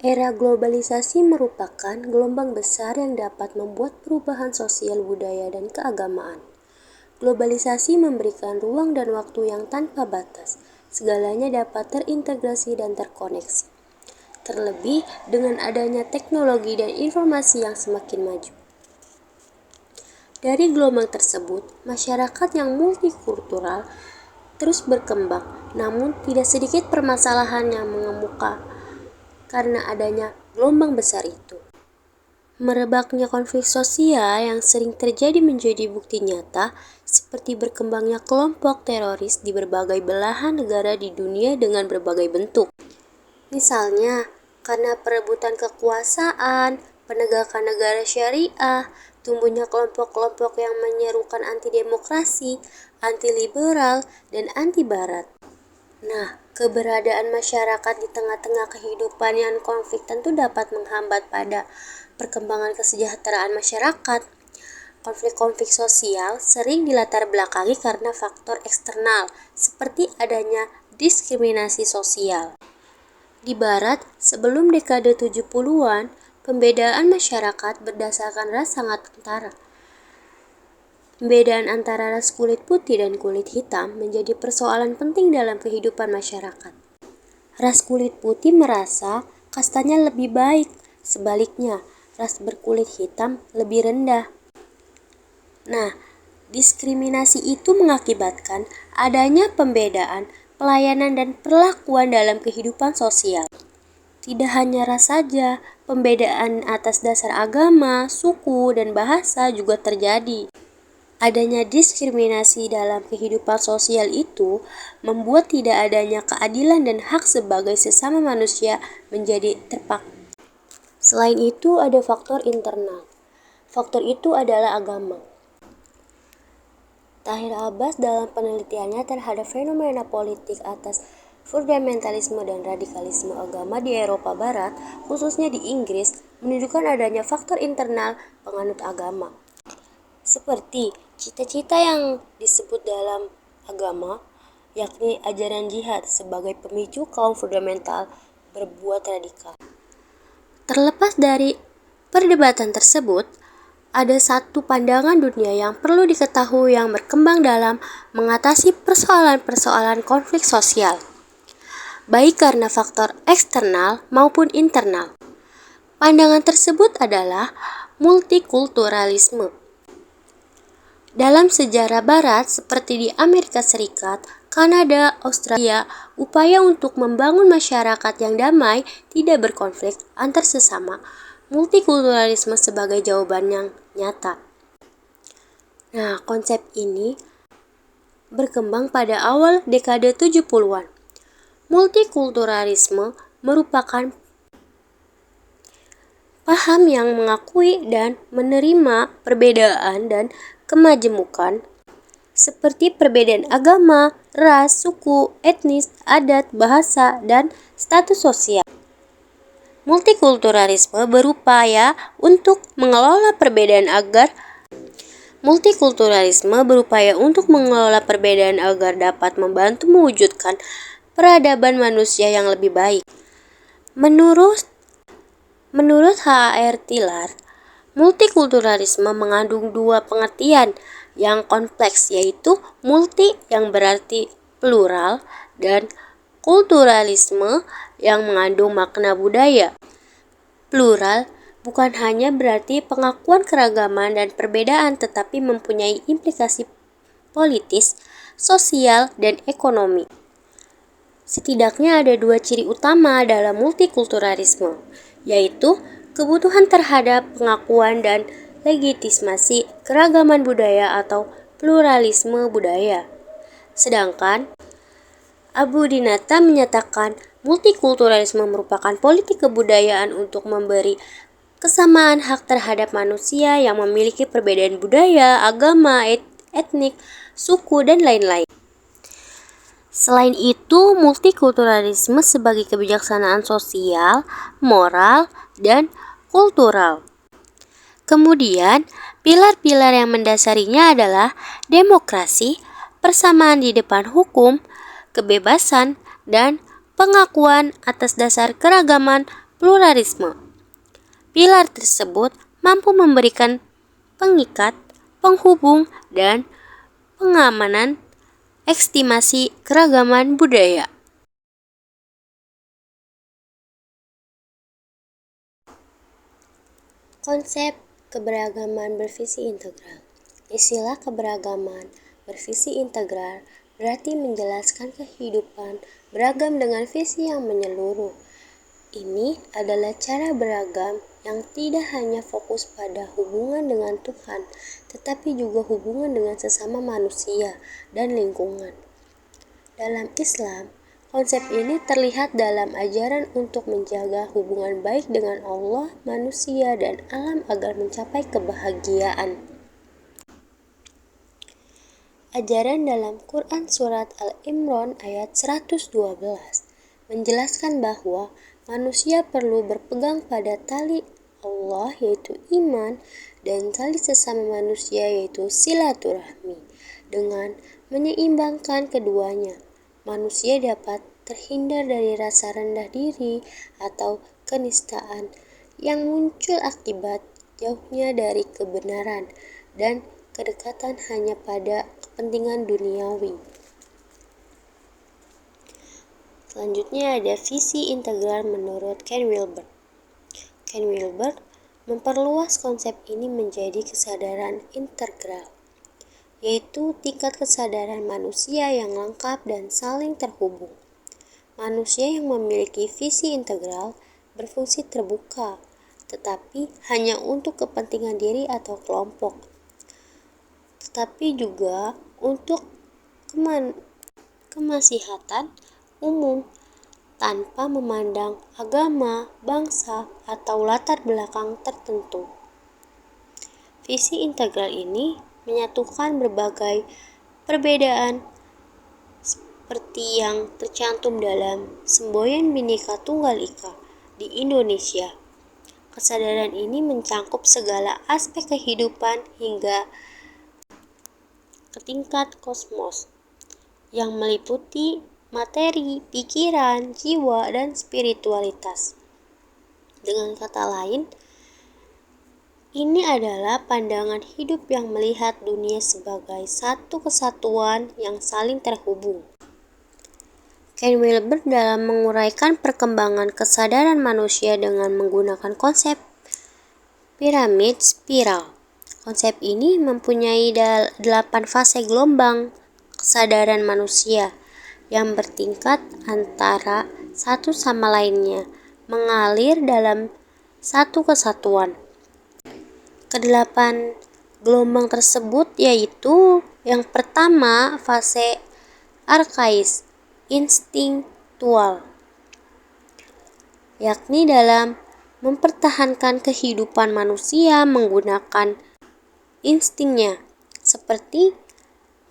Era globalisasi merupakan gelombang besar yang dapat membuat perubahan sosial, budaya, dan keagamaan. Globalisasi memberikan ruang dan waktu yang tanpa batas. Segalanya dapat terintegrasi dan terkoneksi. Terlebih dengan adanya teknologi dan informasi yang semakin maju. Dari gelombang tersebut, masyarakat yang multikultural terus berkembang, namun tidak sedikit permasalahan yang mengemuka karena adanya gelombang besar itu. Merebaknya konflik sosial yang sering terjadi menjadi bukti nyata, seperti berkembangnya kelompok teroris di berbagai belahan negara di dunia dengan berbagai bentuk. Misalnya, karena perebutan kekuasaan, penegakan negara syariah, tumbuhnya kelompok-kelompok yang menyerukan anti-demokrasi, anti-liberal, dan anti-barat. Nah, keberadaan masyarakat di tengah-tengah kehidupan yang konflik tentu dapat menghambat pada perkembangan kesejahteraan masyarakat. Konflik-konflik sosial sering dilatar belakangi karena faktor eksternal, seperti adanya diskriminasi sosial. Di Barat, sebelum dekade 70-an, pembedaan masyarakat berdasarkan ras sangat kentara. Pembedaan antara ras kulit putih dan kulit hitam menjadi persoalan penting dalam kehidupan masyarakat. Ras kulit putih merasa kastanya lebih baik, sebaliknya ras berkulit hitam lebih rendah. Nah, diskriminasi itu mengakibatkan adanya pembedaan pelayanan dan perlakuan dalam kehidupan sosial. Tidak hanya ras saja, pembedaan atas dasar agama, suku, dan bahasa juga terjadi. Adanya diskriminasi dalam kehidupan sosial itu membuat tidak adanya keadilan dan hak sebagai sesama manusia menjadi terpaku. Selain itu, ada faktor internal. Faktor itu adalah agama. Tahir Abbas dalam penelitiannya terhadap fenomena politik atas fundamentalisme dan radikalisme agama di Eropa Barat, khususnya di Inggris, menunjukkan adanya faktor internal penganut agama. Seperti cita-cita yang disebut dalam agama, yakni ajaran jihad sebagai pemicu kaum fundamental berbuat radikal. Terlepas dari perdebatan tersebut, ada satu pandangan dunia yang perlu diketahui yang berkembang dalam mengatasi persoalan-persoalan konflik sosial, baik karena faktor eksternal maupun internal. Pandangan tersebut adalah multikulturalisme. Dalam sejarah Barat seperti di Amerika Serikat, Kanada, Australia, upaya untuk membangun masyarakat yang damai, tidak berkonflik antar sesama, multikulturalisme sebagai jawaban yang nyata. Nah, konsep ini berkembang pada awal dekade 70-an. Multikulturalisme merupakan paham yang mengakui dan menerima perbedaan dan kemajemukan seperti perbedaan agama, ras, suku, etnis, adat, bahasa, dan status sosial. Multikulturalisme berupaya untuk mengelola perbedaan agar dapat membantu mewujudkan peradaban manusia yang lebih baik. Menurut H.R. Tillard, multikulturalisme mengandung dua pengertian yang kompleks, yaitu multi yang berarti plural dan kulturalisme yang mengandung makna budaya. Plural bukan hanya berarti pengakuan keragaman dan perbedaan, tetapi mempunyai implikasi politis, sosial, dan ekonomi. Setidaknya ada dua ciri utama dalam multikulturalisme, yaitu kebutuhan terhadap pengakuan dan legitimasi keragaman budaya atau pluralisme budaya. Sedangkan Abu Dinata menyatakan multikulturalisme merupakan politik kebudayaan untuk memberi kesamaan hak terhadap manusia yang memiliki perbedaan budaya, agama, etnik, suku, dan lain-lain. Selain itu, multikulturalisme sebagai kebijaksanaan sosial, moral, dan kultural. Kemudian, pilar-pilar yang mendasarinya adalah demokrasi, persamaan di depan hukum, kebebasan, dan pengakuan atas dasar keragaman pluralisme. Pilar tersebut mampu memberikan pengikat, penghubung, dan pengamanan estimasi keragaman budaya. Konsep keberagaman bervisi integral. Istilah keberagaman bervisi integral berarti menjelaskan kehidupan beragam dengan visi yang menyeluruh. Ini adalah cara beragam yang tidak hanya fokus pada hubungan dengan Tuhan, tetapi juga hubungan dengan sesama manusia dan lingkungan. Dalam Islam, konsep ini terlihat dalam ajaran untuk menjaga hubungan baik dengan Allah, manusia, dan alam agar mencapai kebahagiaan. Ajaran dalam Quran Surat Al-Imran ayat 112 menjelaskan bahwa manusia perlu berpegang pada tali Allah yaitu iman dan tali sesama manusia yaitu silaturahmi. Dengan menyeimbangkan keduanya, manusia dapat terhindar dari rasa rendah diri atau kenistaan yang muncul akibat jauhnya dari kebenaran dan kedekatan hanya pada kepentingan duniawi. Selanjutnya ada visi integral menurut Ken Wilber. Ken Wilber memperluas konsep ini menjadi kesadaran integral, yaitu tingkat kesadaran manusia yang lengkap dan saling terhubung. Manusia yang memiliki visi integral berfungsi terbuka, tetapi hanya untuk kepentingan diri atau kelompok, tetapi juga untuk kemaslahatan umum tanpa memandang agama, bangsa, atau latar belakang tertentu. Visi integral ini menyatukan berbagai perbedaan seperti yang tercantum dalam Semboyan Bhinneka Tunggal Ika di Indonesia. Kesadaran ini mencangkup segala aspek kehidupan hingga ke tingkat kosmos yang meliputi materi, pikiran, jiwa, dan spiritualitas. Dengan kata lain, ini adalah pandangan hidup yang melihat dunia sebagai satu kesatuan yang saling terhubung. Ken Wilber dalam menguraikan perkembangan kesadaran manusia dengan menggunakan konsep piramid spiral. Konsep ini mempunyai 8 fase gelombang kesadaran manusia yang bertingkat antara satu sama lainnya, mengalir dalam satu kesatuan. Kedelapan gelombang tersebut yaitu yang pertama fase arkais, instinktual, yakni dalam mempertahankan kehidupan manusia menggunakan instingnya, seperti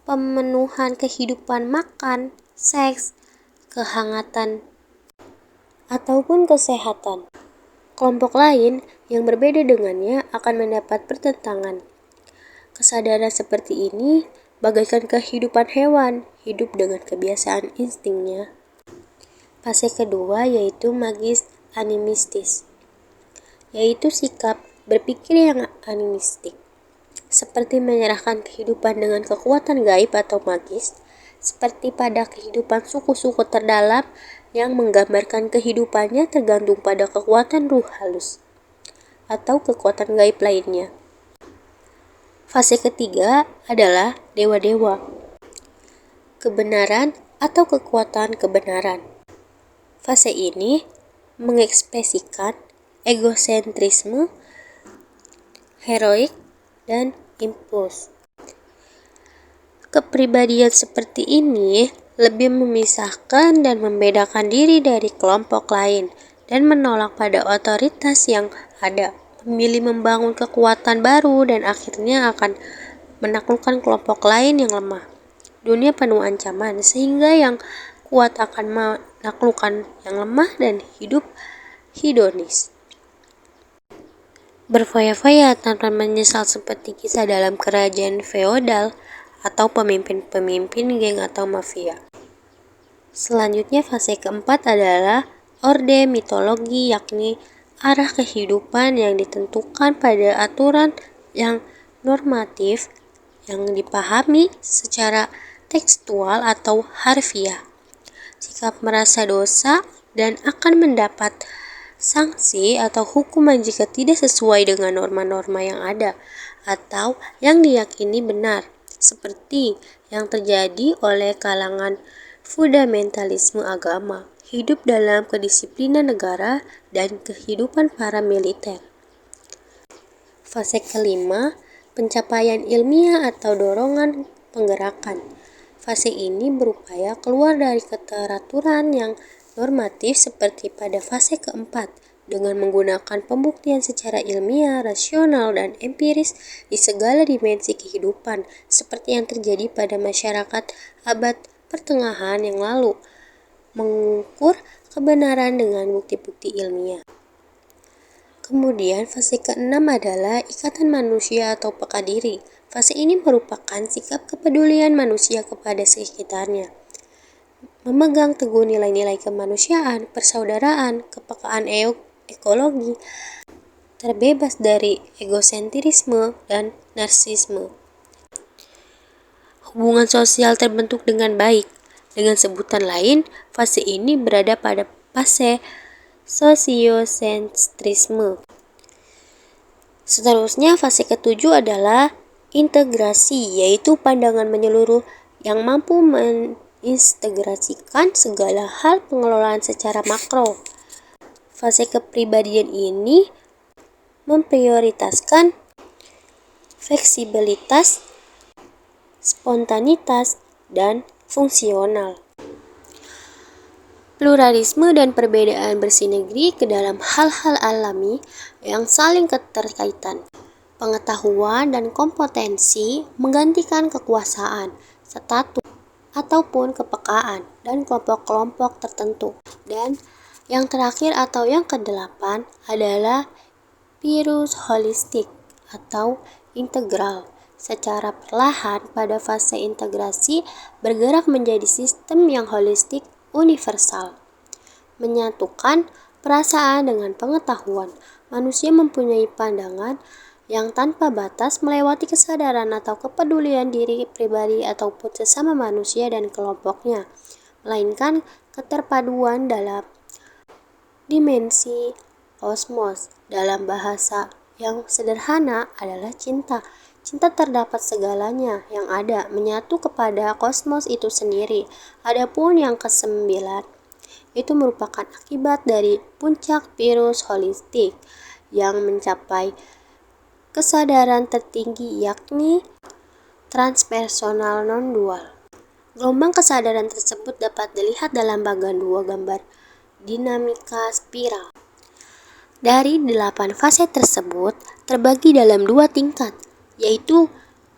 pemenuhan kehidupan makan, seks, kehangatan, ataupun kesehatan. Kelompok lain yang berbeda dengannya akan mendapat pertentangan. Kesadaran seperti ini bagaikan kehidupan hewan, hidup dengan kebiasaan instingnya. Fase kedua yaitu magis animistis, yaitu sikap berpikir yang animistik, seperti menyerahkan kehidupan dengan kekuatan gaib atau magis, seperti pada kehidupan suku-suku terdalam yang menggambarkan kehidupannya tergantung pada kekuatan ruh halus atau kekuatan gaib lainnya. Fase ketiga adalah dewa-dewa, kebenaran atau kekuatan kebenaran. Fase ini mengekspresikan egosentrisme, heroik, dan impuls. Kepribadian seperti ini lebih memisahkan dan membedakan diri dari kelompok lain dan menolak pada otoritas yang ada, memilih membangun kekuatan baru dan akhirnya akan menaklukkan kelompok lain yang lemah. Dunia penuh ancaman sehingga yang kuat akan menaklukkan yang lemah dan hidup hedonis, berfoya-foya tanpa menyesal seperti kisah dalam kerajaan feodal atau pemimpin-pemimpin geng atau mafia. Selanjutnya fase keempat adalah orde mitologi, yakni arah kehidupan yang ditentukan pada aturan yang normatif yang dipahami secara tekstual atau harfiah. Sikap merasa dosa dan akan mendapat sanksi atau hukuman jika tidak sesuai dengan norma-norma yang ada atau yang diyakini benar, seperti yang terjadi oleh kalangan fundamentalisme agama, hidup dalam kedisiplinan negara, dan kehidupan para militer. Fase kelima, pencapaian ilmiah atau dorongan penggerakan. Fase ini berupaya keluar dari keteraturan yang normatif seperti pada fase keempat, dengan menggunakan pembuktian secara ilmiah, rasional, dan empiris di segala dimensi kehidupan, seperti yang terjadi pada masyarakat abad pertengahan yang lalu, mengukur kebenaran dengan bukti-bukti ilmiah. Kemudian fase keenam adalah ikatan manusia atau peka diri. Fase ini merupakan sikap kepedulian manusia kepada sekitarnya, memegang teguh nilai-nilai kemanusiaan, persaudaraan, kepekaan ekologi, terbebas dari egosentrisme dan narsisme. Hubungan sosial terbentuk dengan baik. Dengan sebutan lain, fase ini berada pada fase sosiosentrisme. Seterusnya, fase ketujuh adalah integrasi, yaitu pandangan menyeluruh yang mampu mengintegrasikan segala hal pengelolaan secara makro. Fase kepribadian ini memprioritaskan fleksibilitas, spontanitas, dan fungsional. Pluralisme dan perbedaan bersinergi ke dalam hal-hal alami yang saling keterkaitan. Pengetahuan dan kompetensi menggantikan kekuasaan, status, ataupun kepekaan dan kelompok-kelompok tertentu. Dan yang terakhir atau yang kedelapan adalah virus holistik atau integral. Secara perlahan pada fase integrasi bergerak menjadi sistem yang holistik universal, menyatukan perasaan dengan pengetahuan. Manusia mempunyai pandangan yang tanpa batas melewati kesadaran atau kepedulian diri pribadi ataupun sesama manusia dan kelompoknya, melainkan keterpaduan dalam dimensi kosmos. Dalam bahasa yang sederhana adalah cinta. Cinta terdapat segalanya yang ada, menyatu kepada kosmos itu sendiri. Adapun yang kesembilan, itu merupakan akibat dari puncak virus holistik yang mencapai kesadaran tertinggi, yakni transpersonal non-dual. Gelombang kesadaran tersebut dapat dilihat dalam bagian 2 gambar dinamika spiral. Dari 8 fase tersebut terbagi dalam 2 tingkat, yaitu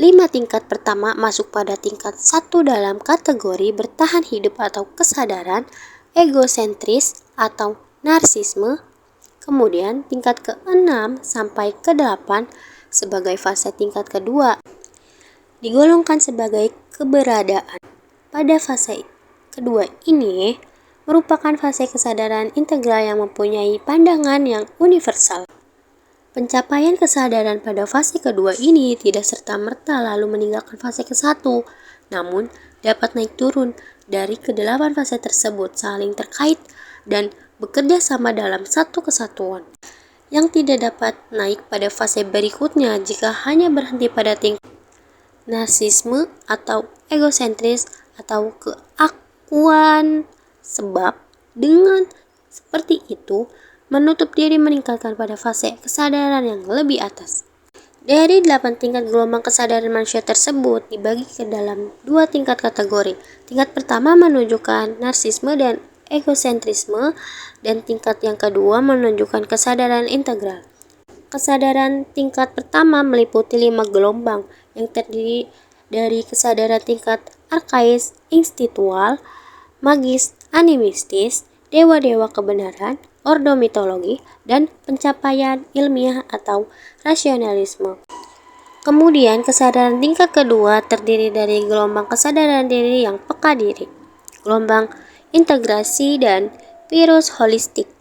5 tingkat pertama masuk pada tingkat 1 dalam kategori bertahan hidup atau kesadaran, egosentris atau narsisme. Kemudian tingkat ke-6 sampai ke-8 sebagai fase tingkat kedua digolongkan sebagai keberadaan. Pada fase kedua ini merupakan fase kesadaran integral yang mempunyai pandangan yang universal. Pencapaian kesadaran pada fase kedua ini tidak serta-merta lalu meninggalkan fase ke-1, namun dapat naik turun dari ke-8 fase tersebut saling terkait dan bekerja sama dalam satu kesatuan, yang tidak dapat naik pada fase berikutnya jika hanya berhenti pada tingkat narsisme atau egosentris atau keakuan, sebab dengan seperti itu menutup diri meningkatkan pada fase kesadaran yang lebih atas. Dari 8 tingkat gelombang kesadaran manusia tersebut dibagi ke dalam 2 tingkat kategori. Tingkat pertama menunjukkan narsisme dan egosentrisme, dan tingkat yang kedua menunjukkan kesadaran integral. Kesadaran tingkat pertama meliputi 5 gelombang yang terdiri dari kesadaran tingkat arkais, instinktual, magis, animistis, dewa-dewa kebenaran, ordo mitologi, dan pencapaian ilmiah atau rasionalisme. Kemudian kesadaran tingkat kedua terdiri dari gelombang kesadaran diri yang peka diri, gelombang integrasi, dan virus holistik.